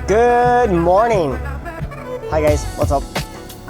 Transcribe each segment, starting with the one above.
Good morning. Hi guys, what's up?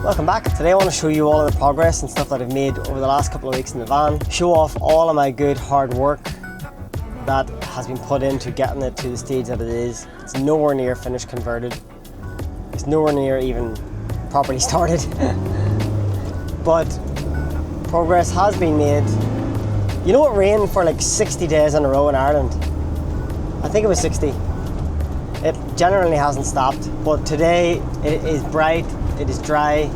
Welcome back. Today I want to show you all of the progress and stuff that I've made over the last couple of weeks in the van. Show off all of my good hard work that has been put into getting it to the stage that it is. It's nowhere near finished converted. It's nowhere near even properly started. But progress has been made. You know, it rained for like 60 days in a row in Ireland. I think it was 60. It generally hasn't stopped, but today it is bright, it is dry.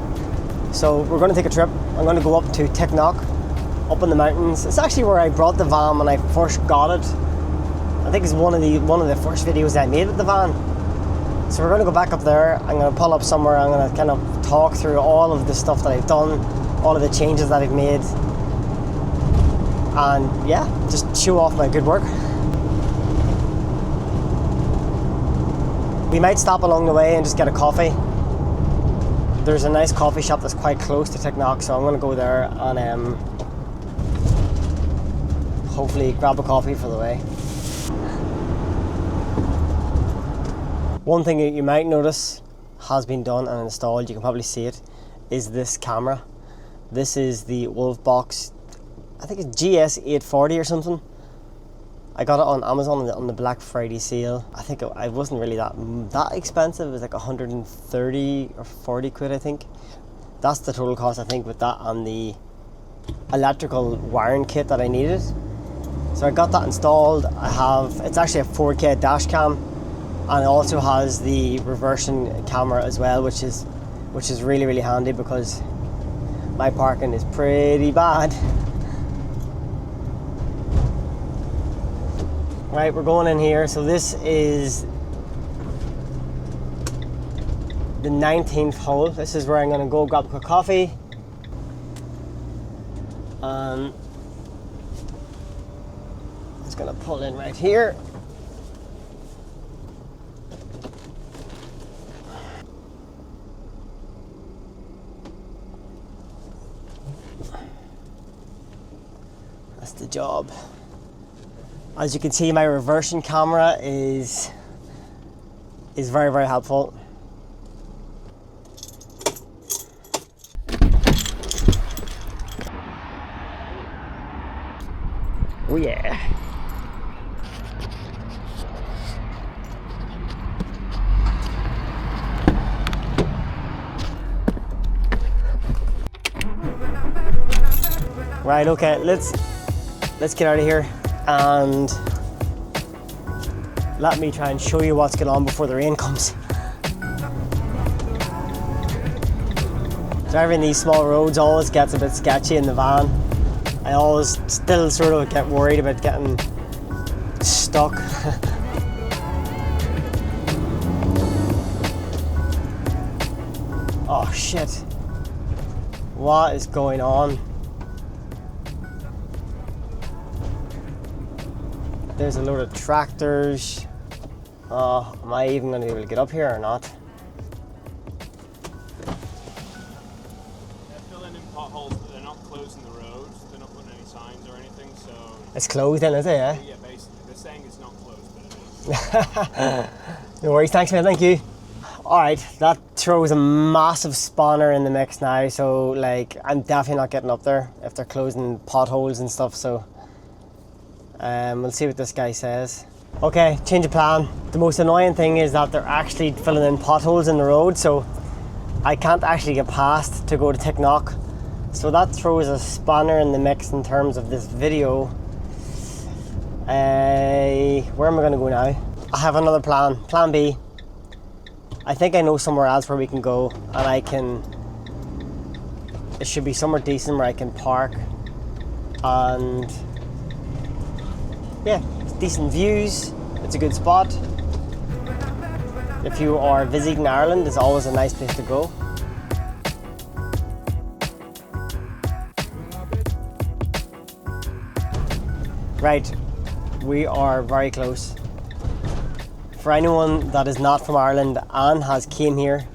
So we're going to take a trip. I'm going to go up to Ticknock, up in the mountains. It's actually where I brought the van when I first got it. I think it's one of the first videos I made with the van. So we're going to go back up there. I'm going to pull up somewhere. I'm going to kind of talk through all of the stuff that I've done, all of the changes that I've made, and yeah, just show off my good work. We might stop along the way and just get a coffee. There's a nice coffee shop that's quite close to Ticknock, so I'm going to go there and hopefully grab a coffee for the way. One thing that you might notice has been done and installed, you can probably see it, is this camera. This is the Wolfbox, I think it's GS840 or something. I got it on Amazon on the Black Friday sale. I think it wasn't really that expensive. It was like 130 or 40 quid, I think. That's the total cost, I think, with that and the electrical wiring kit that I needed. So I got that installed. It's actually a 4K dash cam, and it also has the reversing camera as well, which is really, really handy because my parking is pretty bad. Right, we're going in here. So this is the 19th hole. This is where I'm going to go grab a quick coffee. I'm just going to pull in right here. That's the job. As you can see, my reversing camera is very, very helpful. Oh yeah. Right, okay, let's get out of here and let me try and show you what's going on before the rain comes. Driving these small roads always gets a bit sketchy in the van. I always still sort of get worried about getting stuck. Oh shit. What is going on? There's a load of tractors. Oh, am I even going to be able to get up here or not? They're filling in potholes, but they're not closing the roads. They're not putting any signs or anything, so... It's closed then, is it, yeah? Yeah, basically. They're saying it's not closed, but it is. No worries, thanks man, thank you. Alright, that throws a massive spanner in the mix now, so like, I'm definitely not getting up there if they're closing potholes and stuff, so... we'll see what this guy says. Okay, change of plan. The most annoying thing is that they're actually filling in potholes in the road, so I can't actually get past to go to Ticknock. So that throws a spanner in the mix in terms of this video. Where am I going to go now? I have another plan, plan B. I think I know somewhere else where we can go, and it should be somewhere decent where I can park, and yeah, decent views. It's a good spot. If you are visiting Ireland, it's always a nice place to go. Right, we are very close. For anyone that is not from Ireland and has came here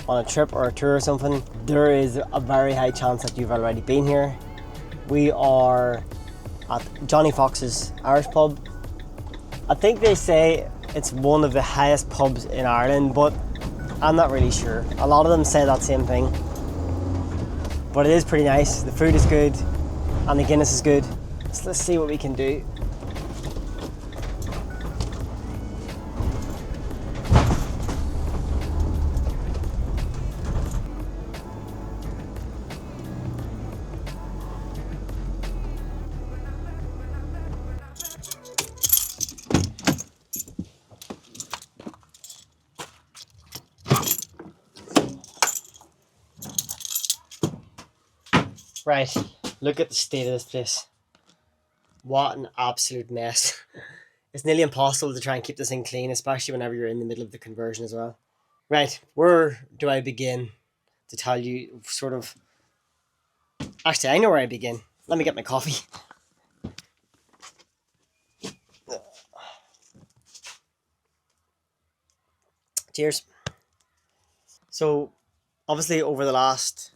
on a trip or a tour or something, there is a very high chance that you've already been here. We are at Johnny Fox's Irish pub. I think they say it's one of the highest pubs in Ireland, but I'm not really sure. A lot of them say that same thing. But it is pretty nice. The food is good and the Guinness is good. So let's see what we can do. Right, look at the state of this place. What an absolute mess. It's nearly impossible to try and keep this thing clean, especially whenever you're in the middle of the conversion as well. Right, where do I begin to tell you sort of... Actually, I know where I begin. Let me get my coffee. Cheers. So, obviously over the last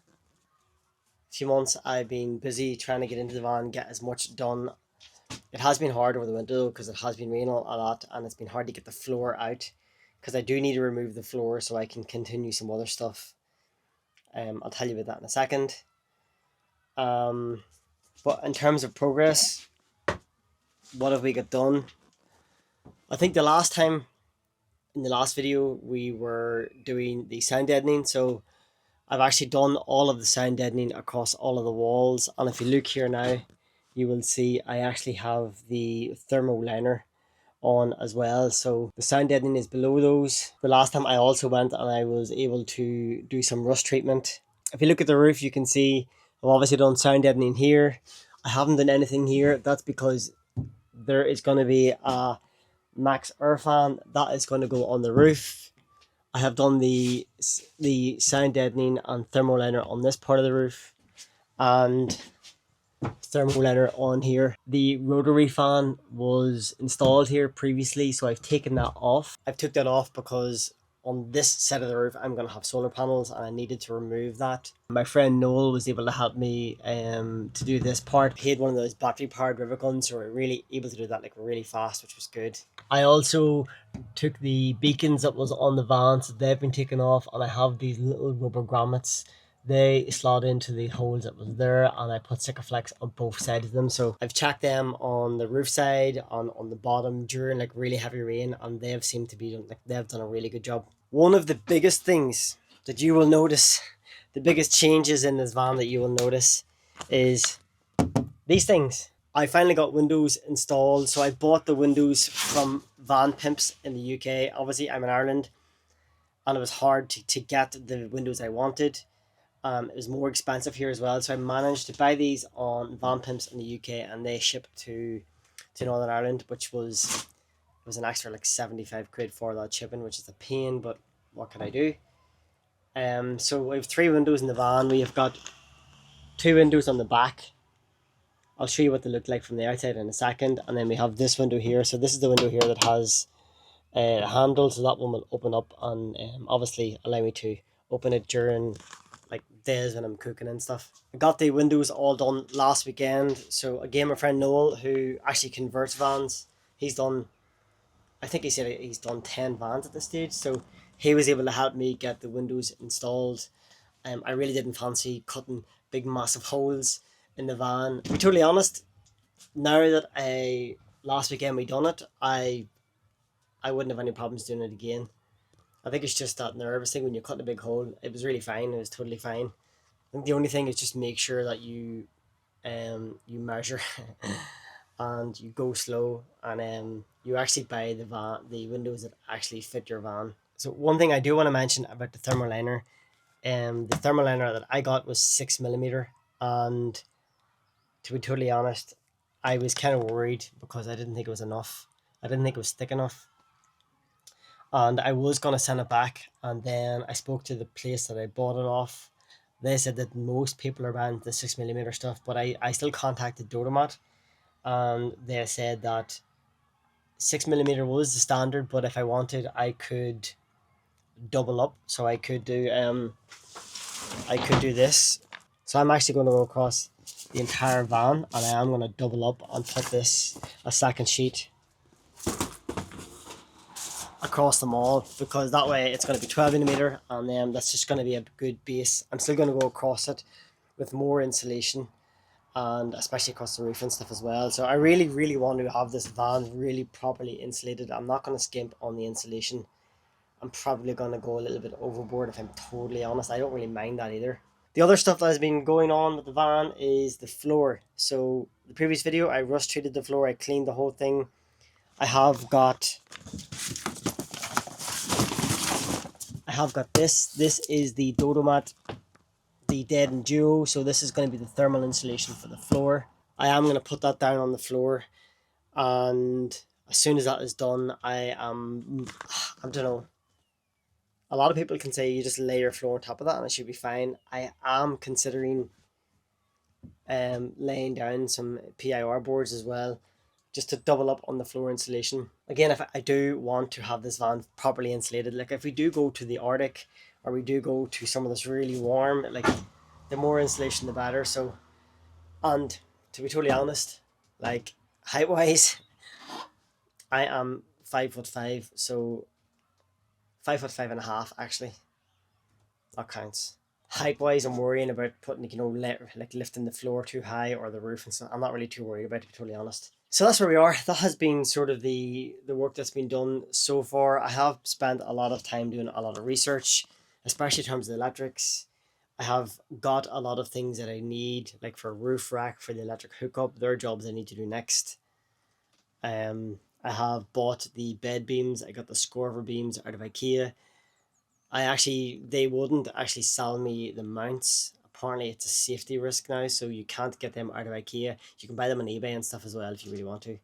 few months I've been busy trying to get into the van, get as much done. It has been hard over the winter though, because it has been raining a lot and it's been hard to get the floor out, because I do need to remove the floor so I can continue some other stuff. I'll tell you about that in a second. But in terms of progress, what have we got done? I think the last time, in the last video, we were doing the sound deadening, so I've actually done all of the sound deadening across all of the walls, and if you look here now, you will see I actually have the thermo liner on as well, so the sound deadening is below those. The last time I also went and I was able to do some rust treatment. If you look at the roof, you can see I've obviously done sound deadening here. I haven't done anything here. That's because there is going to be a max air fan that is going to go on the roof. I have done the sound deadening and thermal liner on this part of the roof, and thermal liner on here. The rotary fan was installed here previously, so I've taken that off. I've took that off because on this side of the roof I'm going to have solar panels and I needed to remove that. My friend Noel was able to help me to do this part. He had one of those battery powered rivet guns, so we're really able to do that like really fast, which was good. I also took the beacons that was on the van, so they've been taken off, and I have these little rubber grommets. They slot into the holes that was there, and I put Sikaflex on both sides of them. So I've checked them on the roof side, on the bottom during like really heavy rain, and they have seemed to be like they've done a really good job. One of the biggest things that you will notice, the biggest changes in this van that you will notice, is these things. I finally got windows installed. So I bought the windows from Van Pimps in the UK. Obviously I'm in Ireland, and it was hard to get the windows I wanted. It was more expensive here as well, so I managed to buy these on Van Pimps in the UK, and they shipped to Northern Ireland, which was an extra like 75 quid for that shipping, which is a pain, but what can I do? So we have 3 windows in the van. We have got 2 windows on the back. I'll show you what they look like from the outside in a second, and then we have this window here. So this is the window here that has a handle, so that one will open up and obviously allow me to open it during like days when I'm cooking and stuff. I got the windows all done last weekend. So again, my friend Noel, who actually converts vans, he's done, I think he said he's done 10 vans at this stage, so he was able to help me get the windows installed. I really didn't fancy cutting big massive holes in the van. To be totally honest, now that last weekend we done it, I wouldn't have any problems doing it again. I think it's just that nervous thing when you cut a big hole. It was really fine. It was totally fine. I think the only thing is just make sure that you measure and you go slow, and you actually buy the windows that actually fit your van. So one thing I do want to mention about the thermal liner, the thermal liner that I got was 6mm, and to be totally honest, I was kind of worried because I didn't think it was enough. I didn't think it was thick enough. And I was going to send it back, and then I spoke to the place that I bought it off. They said that most people are buying the 6mm stuff, but I still contacted Dodomat, and they said that 6mm was the standard, but if I wanted, I could double up. So I could do this. So I'm actually going to go across the entire van, and I am going to double up and put this a second sheet across them all, because that way it's going to be 12mm, and then that's just going to be a good base. I'm still going to go across it with more insulation, and especially across the roof and stuff as well. So I really want to have this van really properly insulated. I'm not going to skimp on the insulation. I'm probably going to go a little bit overboard, if I'm totally honest. I don't really mind that either. The other stuff that has been going on with the van is the floor. So the previous video, I rust treated the floor. I cleaned the whole thing. I have got this. This is the Dodomat, the Dead and Duo. So this is going to be the thermal insulation for the floor. I am going to put that down on the floor, and as soon as that is done, I don't know. A lot of people can say you just lay your floor on top of that and it should be fine. I am considering laying down some PIR boards as well, just to double up on the floor insulation. Again, if I do want to have this van properly insulated, like if we do go to the Arctic, or we do go to some of this really warm, like the more insulation the better. So, and to be totally honest, like height wise, I am 5'5", so 5'5.5" actually, that counts. Height wise, I'm worrying about putting, you know, like lifting the floor too high or the roof and stuff. I'm not really too worried about it, to be totally honest. So that's where we are. That has been sort of the work that's been done so far. I have spent a lot of time doing a lot of research, especially in terms of the electrics. I have got a lot of things that I need, like for a roof rack, for the electric hookup. There are jobs I need to do next. I have bought the bed beams. I got the Scorver beams out of IKEA. They wouldn't actually sell me the mounts. Apparently it's a safety risk now, so you can't get them out of IKEA. You can buy them on eBay and stuff as well if you really want to.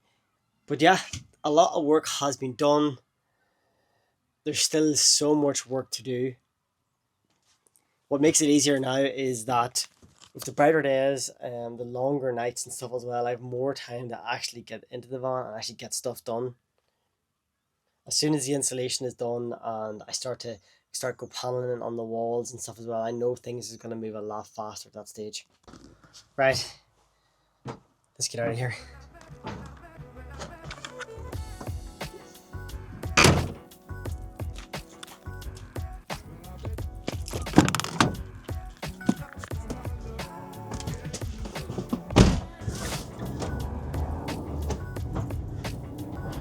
But yeah, a lot of work has been done. There's still so much work to do. What makes it easier now is that with the brighter days and the longer nights and stuff as well, I have more time to actually get into the van and actually get stuff done. As soon as the insulation is done and I start go paneling on the walls and stuff as well, I know things is going to move a lot faster at that stage. Right, let's get out of here.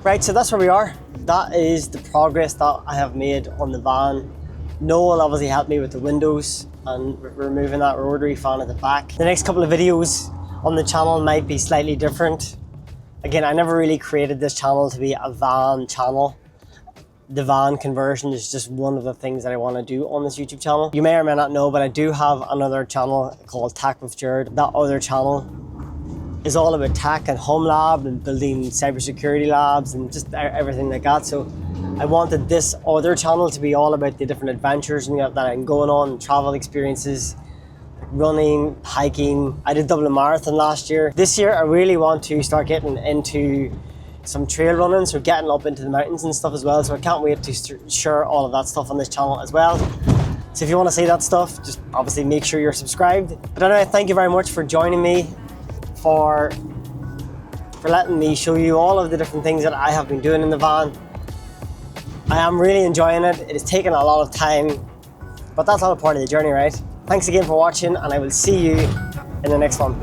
Right, so that's where we are. That is the progress that I have made on the van. Noel obviously helped me with the windows and removing that rotary fan at the back. The next couple of videos on the channel might be slightly different. Again, I never really created this channel to be a van channel. The van conversion is just one of the things that I want to do on this YouTube channel. You may or may not know, but I do have another channel called Tech with Gerard. That other channel is all about tech and home lab and building cybersecurity labs and just everything like that. So I wanted this other channel to be all about the different adventures that I'm going on, travel experiences, running, hiking. I did Dublin Marathon last year. This year I really want to start getting into some trail running, so getting up into the mountains and stuff as well. So I can't wait to share all of that stuff on this channel as well. So if you want to see that stuff, just obviously make sure you're subscribed. But anyway, thank you very much for joining me, for letting me show you all of the different things that I have been doing in the van. I am really enjoying it. It has taken a lot of time, but that's all a part of the journey, right? Thanks again for watching, and I will see you in the next one.